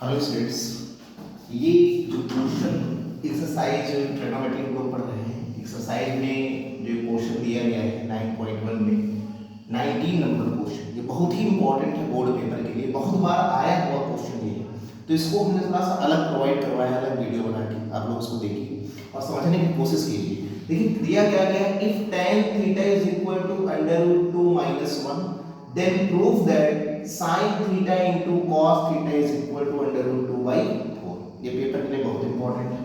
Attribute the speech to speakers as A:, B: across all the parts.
A: Hello students, ये जो question exercise trigonometry हम लोग पढ़ रहे हैं। एक्सरसाइज में जो क्वेश्चन दिया गया है 9.1 में 19 नंबर क्वेश्चन, ये बहुत ही इंपॉर्टेंट है बोर्ड पेपर के लिए, बहुत बार आया हुआ क्वेश्चन ये है। तो इसको हमने थोड़ा सा अलग प्रोवाइड करवाया, अलग वीडियो बना के आप लोग उसको देखिए और समझने की कोशिश कीजिए। देखिए दिया क्या गया है, if tan theta is equal to √2 - 1 then prove that sin theta into cos theta is equal to √2/4। ये पेपर के लिए बहुत इंपॉर्टेंट है।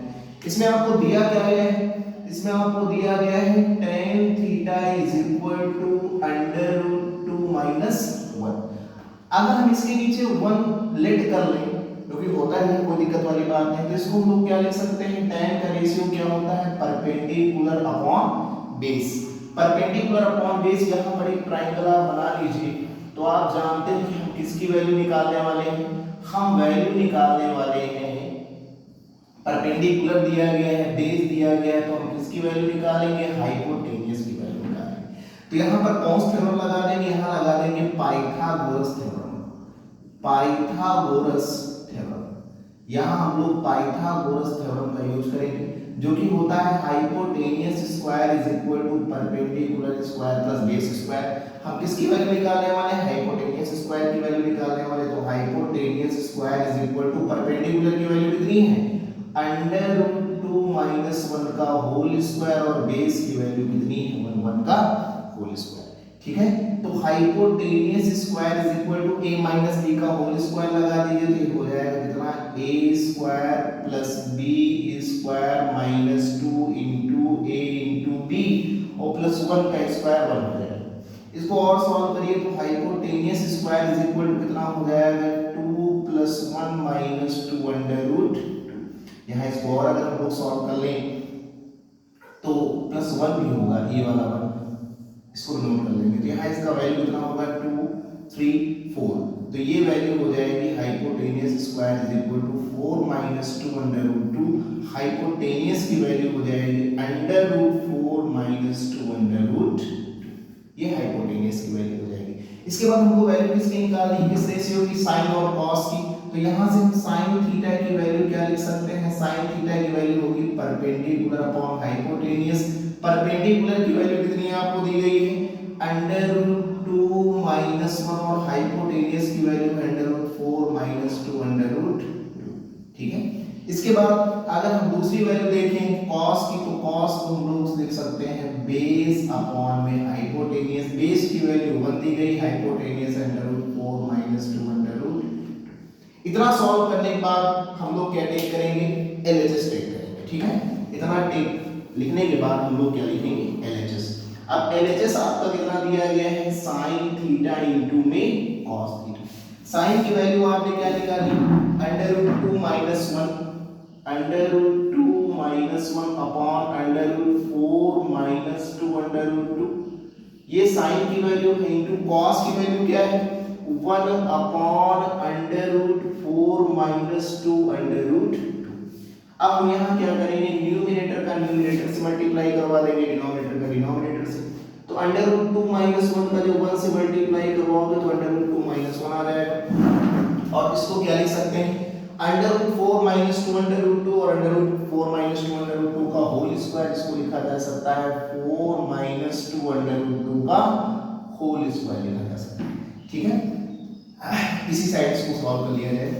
A: इसमें आपको दिया क्या गया है, इसमें आपको दिया गया है tan theta is equal to √2 - 1। अगर हम इसके नीचे 1 लेट कर लें, क्योंकि होता है कोई दिक्कत वाली बात नहीं, तो इसको हम लोग क्या लिख सकते हैं, tan का रेशियो क्या होता है, perpendicular upon base. Perpendicular upon base, यहां पर एक ट्रायंगल आप बना लीजिए। तो आप जानते हैं कि हम किसकी वैल्यू निकालने वाले हैं, हम वैल्यू निकालने वाले हैं, परपेंडिकुलर दिया गया है, बेस दिया गया है, तो हम किसकी वैल्यू निकालेंगे, हाइपोटेन्यूज की वैल्यू निकालेंगे। तो यहां पर कौन सा थ्योरम लगा देंगे, यहां लगा देंगे पाइथागोरस थ्योरम। पाइथागोरस थ्योरम, यहां हम लोग पाइथागोरस थ्योरम का यूज करेंगे, जो कि होता है hypotenuse square is equal to perpendicular square plus base square. हम किसकी वैल्यू निकालने वाले हैं, हाइपोटेन्यूज स्क्वायर की वैल्यू निकालने वाले। तो hypotenuse square is equal to perpendicular की वैल्यू कितनी है, √2 - 1 का होल स्क्वायर, और बेस की वैल्यू कितनी है, 1 का होल स्क्वायर। ठीक है, तो hypotenuse square is equal to a minus b का होल स्क्वायर लगा दीजिए, तो ये हो जाएगा कितना, a square plus b square minus 2 into a into b और प्लस 1 का स्क्वायर 1 हो जाएगा। इसको और सॉल्व करिए तो hypotenuse square is equal to कितना हो जाएगा, 2 + 1 - 2 √2। यहाँ इसको और अगर हम लोग सॉल्व कर लें तो +1 भी होगा, ये वाला 1, इसको नोट कर लेंगे। तो यहाँ इसका वैल्यू कितना होगा, 2 3 4। तो ये वैल्यू हो जाएगी hypotenuse square is equal to 4 - 2 √2। हाइपोटेन्यूज की वैल्यू हो जाएगी √4 - 2 √2। ये हाइपोटेन्यूज की वैल्यू हो जाएगी। इसके बाद हमको वैल्यू किसकी निकालनी है, किस रेशियो की, साइन और कॉस की। तो यहां से हम साइन थीटा की वैल्यू क्या लिख सकते हैं, साइन थीटा की वैल्यू होगी परपेंडिकुलर अपॉन हाइपोटेन्यूज। परपेंडिकुलर की वैल्यू कितनी है आपको दी गई है, √2 - 1, और हाइपोटेन्यूज की वैल्यू है √4 - 2 √2। ठीक है, इसके बाद अगर हम दूसरी वैल्यू देखें कॉस की, तो कॉस को हम लोग लिख सकते हैं बेस अपॉन में हाइपोटेन्यूज। बेस की वैल्यू 1 दी गई, हाइपोटेन्यूज √4 - 2 √2। इतना सॉल्व करने के बाद हम लोग क्या टेक करेंगे, एलएचएस टेक करेंगे। ठीक है, इतना टेक लिखने के बाद हम लोग क्या लिखेंगे, एलएचएस। अब एलएचएस आपका कितना दिया गया है, साइन थीटा इंटू में कॉस थीटा। साइन की वैल्यू आपने क्या निकाली, √2 - 1, √2 - 1 अपॉन √4 - 2 √2। ये साइन की वैल्यू है, इंटू कॉस की वैल्यू क्या है, 1 अपॉन √4 - 2 √2। अब हम यहाँ क्या करेंगे, न्यूमरेटर का न्यूमरेटर से मल्टीप्लाई करवा देंगे, डिनोमिनेटर का डिनोमिनेटर से। तो √2 - 1 का जब 1 से मल्टीप्लाई करवाओगे तो √2 - 1 आ जाएगा। और इसको क्या लिख सकते हैं, √4 - 2 √2 और √4 - 2 √2 का होल स्क्वायर, इसको लिखा जा सकता है 4 - 2 √2 का होल स्क्वायर लिखा जा सकता है। ठीक है, इसी साइड इसको सॉल्व कर लिया जाए।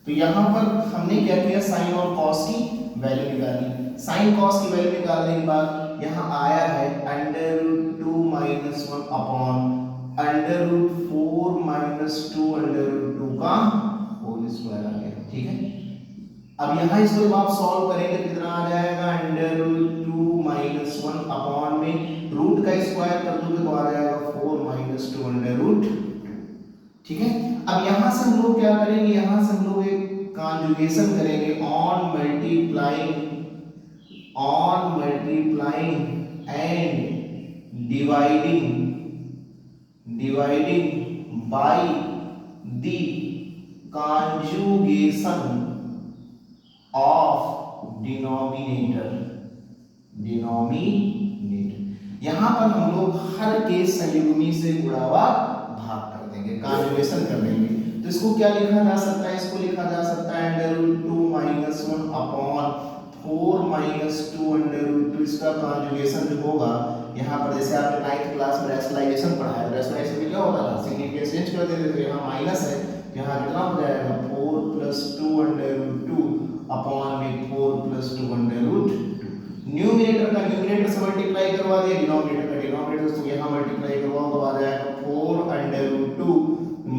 A: तो यहां पर हमने क्या किया, साइन और कॉस की वैल्यू निकाली। साइन कॉस की वैल्यू निकालने के बाद यहां आया है √2 - 1 अपॉन √4 - 2 √2 का होल स्क्वायर आ गया। ठीक है, अब यहां इसको जब आप सॉल्व करेंगे कितना आ जाएगा, √2 - 1 अपॉन में रूट का स्क्वायर कर दोगे तो आ जाएगा 4 - 2 √2। ठीक है, अब यहां से हम लोग क्या करेंगे, यहां से हम लोग एक कॉन्जुगेशन करेंगे, on multiplying and dividing by the conjugation of denominator. यहां पर हम लोग हर के संयुग्मी से गुणा हुआ भाग कर देंगे, कॉन्जुगेशन कर देंगे। तो इसको क्या लिखा जा सकता है, इसको लिखा जा सकता है under root 2 minus 1 upon 4 minus 2 under root 2। इसका कॉन्जुगेशन जो होगा यहाँ पर, जैसे आपने 9th क्लास में रैशनलाइजेशन पढ़ा है, रैशनलाइजेशन में क्या होता था, सिग्निफिकेंस चेंज कर देते थे। यहाँ माइनस है, यहाँ कितना हो जाएगा 4 प्लस 2 अंडर रूट 2 अपॉन में 4 प्लस 2 अंडर रूट 2। न्यूमरेटर का न्यूमरेटर से मल्टीप्लाई करवा दिया, डिनोमिनेटर का डिनोमिनेटर से यहाँ मल्टीप्लाई करवाओ तो आ जाएगा 4 under root 2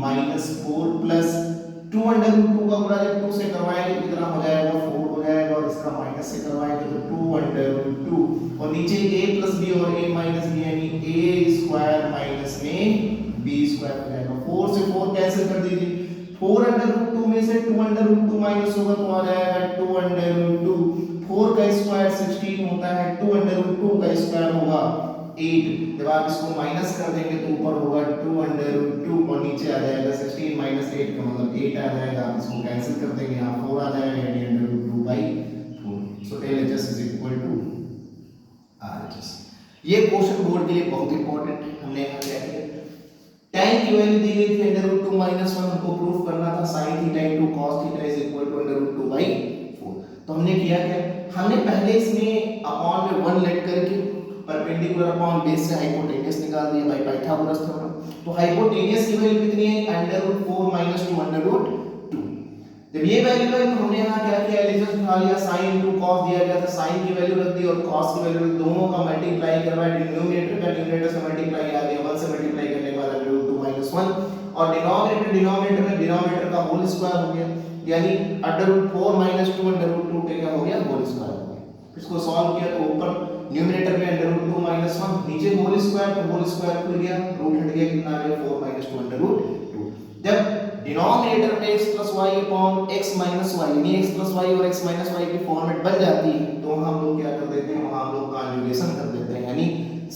A: minus 4 plus 2 under root 2 का गुणा जब 2 से करवाएंगे तो कितना हो जाएगा 4 हो जाएगा, और इसका माइनस से करवाएंगे तो 2 अंडर रूट 2, और नीचे a प्लस b और a माइनस b यानी a स्क्वायर माइनस में b स्क्वायर हो जाएगा। 4 से 4 कैंसिल कर दीजिए, 4 अंडर रूट 2 में से 2 अंडर रूट 2 माइनस होगा तो आ जाएगा 2 अंडर रूट 2। 4 का स्क्वायर 16 होता है, 2 अंडर रूट 2 का स्क्वायर होगा 8। जब आप इसको माइनस कर देंगे तो ऊपर होगा 2 अंडर रूट 2 और नीचे आ जाएगा 16 माइनस 8 का मतलब 8 आ जाएगा। आप इसको कैंसिल कर देंगे, यहाँ 4 आ जाएगा यानी under root 2 by 4। So LHS is equal to RHS। ये क्वेश्चन बोर्ड के लिए बहुत इंपॉर्टेंट है। हमने यहाँ क्या किया, tan की वैल्यू दी गई थी अंडर रूट 2 माइनस 1, हमको प्रूफ करना था sin theta into cos theta is equal to under root 2 by 4। तो हमने किया क्या, हमने पहले इसमें अपॉन में 1 लेट करके परपेंडिकुलर अपॉन बेस से हाइपोटेनियस निकाल दिया बाय पाइथागोरस थ्योरम। तो हाइपोटेनियस की वैल्यू कितनी है, under root 4 minus 2 under root 2। जब ये वैल्यू आई तो हमने यहाँ क्या किया, एलिजेंस उठा लिया, sin इनटू cos दिया गया था, sin की वैल्यू रख दी और cos की वैल्यू, दोनों का मल्टीप्लाई करवाया, डिनोमिनेटर का न्यूमरेटर से मल्टीप्लाई आ गया, 1 से मल्टीप्लाई करने के बाद अंडर रूट 2 माइनस 1, और डिनोमिनेटर में डिनोमिनेटर का होल स्क्वायर हो गया, यानी under root 4 minus 2 under root 2 क्या हो गया, होल स्क्वायर हो गया। इसको सॉल्व किया तो ऊपर न्यूमरेटर में अंडर रूट 2 माइनस 1, नीचे होल स्क्वायर, तो होल स्क्वायर खुल गया, रूट हट गया, कितना आ गया 4 माइनस 2 अंडर रूट 2। जब डिनोमिनेटर में x plus y upon x minus y यानी x प्लस y और x माइनस y की फॉर्मेट बन जाती है, तो हम लोग क्या कर देते हैं, वहां हम लोग कॉन्जुगेशन कर देते हैं, यानी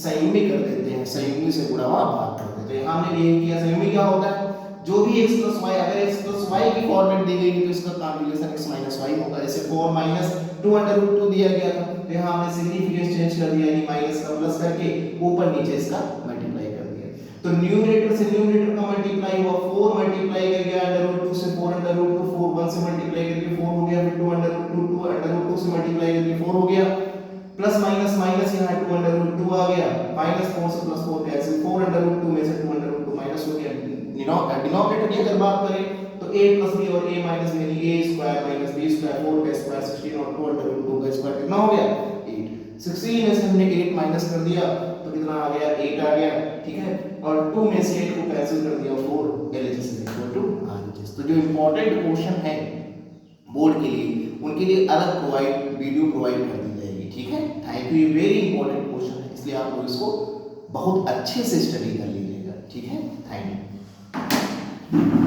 A: संयुग्मी कर देते हैं, संयुग्मी से गुणा हुआ भाग कर देते हैं। यहां हमने यही किया, संयुग्मी क्या होता है, जो भी x प्लस y, अगर x प्लस y की फॉर्मेट दी गई है तो इसका कॉन्जुगेशन x माइनस y होगा। जैसे 4 माइनस 2 अंडर रूट 2 दिया गया था, तो यहां हमने सिग्निफिकेंस चेंज कर दिया, यानी माइनस का प्लस करके ऊपर नीचे इसका मल्टीप्लाई कर दिया। तो न्यूमरेटर से न्यूमरेटर का मल्टीप्लाई हुआ, 4 मल्टीप्लाई कर गया अंडर रूट 2 से 4 अंडर रूट 2, 4 1 से मल्टीप्लाई करके 4 हो गया, फिर 2 अंडर रूट 2 2 अंडर रूट 2 से मल्टीप्लाई करके 4 हो गया, प्लस माइनस माइनस यहाँ 2 अंडर रूट 2 आ गया, माइनस 4 से प्लस 4 कैंसिल, 4 अंडर रूट 2 में से 2 अंडर रूट 2 माइनस हो गया। डिनोमिनेटर की अगर बात करें तो a प्लस b और a माइनस b यानी a square minus b square, 4 का स्क्वायर 16 और 2 अंडर रूट 2 का स्क्वायर कितना हो गया 8। 16 में से हमने 8 माइनस कर दिया तो कितना आ गया 8 आ गया, ठीक है, और 2 में से 8 को कैंसिल कर दिया, 4 LHS is equal to RHS। तो जो इंपॉर्टेंट क्वेश्चन है बोर्ड के लिए, उनके लिए अलग वीडियो प्रोवाइड कर दी जाएगी, ठीक है। थैंक यू, ये वेरी इंपॉर्टेंट क्वेश्चन है, इसलिए आप लोग इसको बहुत अच्छे से स्टडी कर लीजिएगा, ठीक है। Thank you.